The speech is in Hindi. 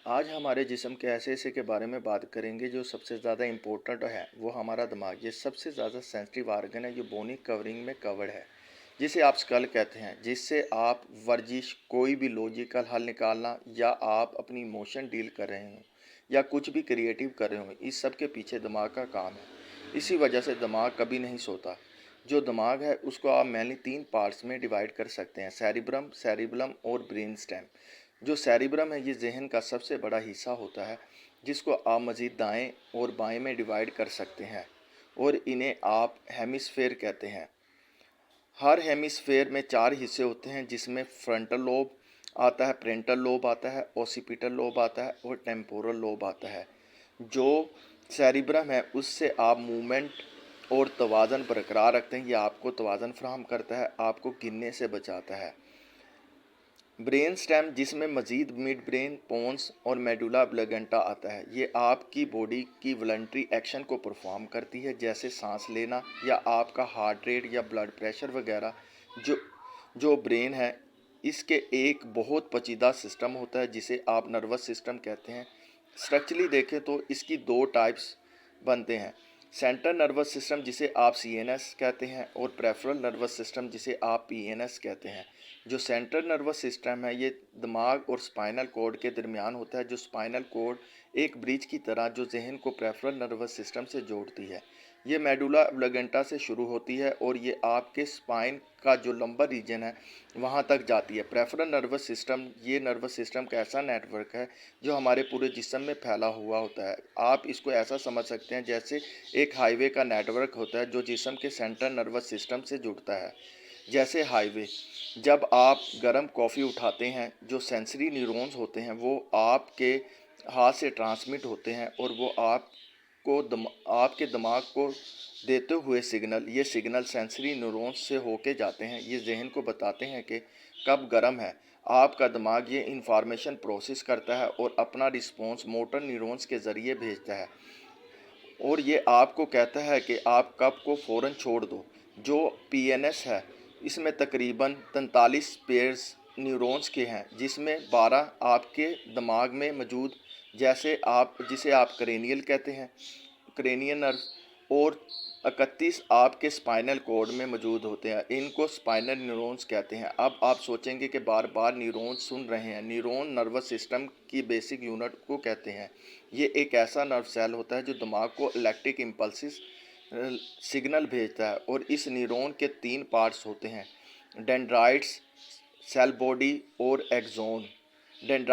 आज हमारे जिस्म के ऐसे हिस्से के बारे में बात करेंगे जो सबसे ज़्यादा इम्पोर्टेंट है, वो हमारा दिमाग। ये सबसे ज़्यादा सेंसिटिव आर्गन है जो बोनी कवरिंग में कवर्ड है, जिसे आप स्कल कहते हैं, जिससे आप वर्जिश, कोई भी लॉजिकल हल निकालना या आप अपनी इमोशन डील कर रहे हो या कुछ भी क्रिएटिव कर रहे हो, इस सब के पीछे दिमाग का काम है। इसी वजह से दिमाग कभी नहीं सोता। जो दिमाग है उसको आप मेनली 3 पार्ट्स में डिवाइड कर सकते हैं: सेरिब्रम, सेरिबलम और ब्रेन स्टेम। जो सेरिब्रम है ये जहन का सबसे बड़ा हिस्सा होता है, जिसको आप मज़ीद दाएं और बाएं में डिवाइड कर सकते हैं, और इन्हें आप हेमिस्फेयर कहते हैं। हर हेमिस्फेयर में 4 हिस्से होते हैं, जिसमें फ्रंटल लोब आता है, पेरेंटल लोब आता है, ओसिपिटल लोब आता है और टेम्पोरल लोब आता है। जो सेरिब्रम है उससे आप मूवमेंट और तवाज़न बरकरार रखते हैं। यह आपको तवाज़न फराहम करता है, आपको गिरने से बचाता है। ब्रेन स्टेम, जिसमें मज़ीद मिड ब्रेन, पोन्स और मेडुला ऑब्लिगेंटा आता है, ये आपकी बॉडी की वॉलंटरी एक्शन को परफॉर्म करती है, जैसे सांस लेना या आपका हार्ट रेट या ब्लड प्रेशर वगैरह। जो जो ब्रेन है, इसके एक बहुत पेचीदा सिस्टम होता है जिसे आप नर्वस सिस्टम कहते हैं। स्ट्रक्चरली देखें तो इसकी 2 टाइप्स बनते हैं: सेंट्रल नर्वस सिस्टम, जिसे आप सीएनएस कहते हैं, और प्रेफरल नर्वस सिस्टम, जिसे आप पीएनएस कहते हैं। जो सेंट्रल नर्वस सिस्टम है ये दिमाग और स्पाइनल कॉर्ड के दरमियान होता है। जो स्पाइनल कॉर्ड एक ब्रिज की तरह जो जहन को प्रेफरल नर्वस सिस्टम से जोड़ती है। ये मेडुला ऑब्लिगेंटा से शुरू होती है और ये आपके स्पाइन का जो लंबर रीजन है वहाँ तक जाती है। प्रेफरल नर्वस सिस्टम, ये नर्वस सिस्टम का ऐसा नेटवर्क है जो हमारे पूरे जिस्म में फैला हुआ होता है। आप इसको ऐसा समझ सकते हैं जैसे एक हाईवे का नेटवर्क होता है जो जिस्म के सेंट्रल नर्वस सिस्टम से जुड़ता है। जैसे हाईवे, जब आप गर्म कॉफ़ी उठाते हैं, जो सेंसरी न्यूरॉन्स होते हैं वो आपके हाथ से ट्रांसमिट होते हैं और वो आपके दिमाग को देते हुए सिग्नल, ये सिग्नल सेंसरी न्यूरॉन्स से होके जाते हैं। ये जहन को बताते हैं कि कब गर्म है। आपका दिमाग ये इंफॉर्मेशन प्रोसेस करता है और अपना रिस्पॉन्स मोटर न्यूरॉन्स के ज़रिए भेजता है, और ये आपको कहता है कि आप कप को फ़ौरन छोड़ दो। जो पीएनएस है, इसमें तकरीबन 43 पेयर्स न्यूरॉन्स के हैं, जिसमें 12 आपके दिमाग में मौजूद, जिसे आप क्रेनियल कहते हैं, क्रेनियल नर्व, और 31 आपके स्पाइनल कॉर्ड में मौजूद होते हैं। इनको स्पाइनल न्यूरॉन्स कहते हैं। अब आप सोचेंगे कि बार बार न्यूरॉन्स सुन रहे हैं। न्यूरॉन नर्वस सिस्टम की बेसिक यूनिट को कहते हैं। ये एक ऐसा नर्व सेल होता है जो दिमाग को इलेक्ट्रिक इम्पल्सिस सिग्नल भेजता है, और इस न्यूरॉन के 3 पार्ट्स होते हैं: डेंड्राइट्स, सेल बॉडी और एक्सोन।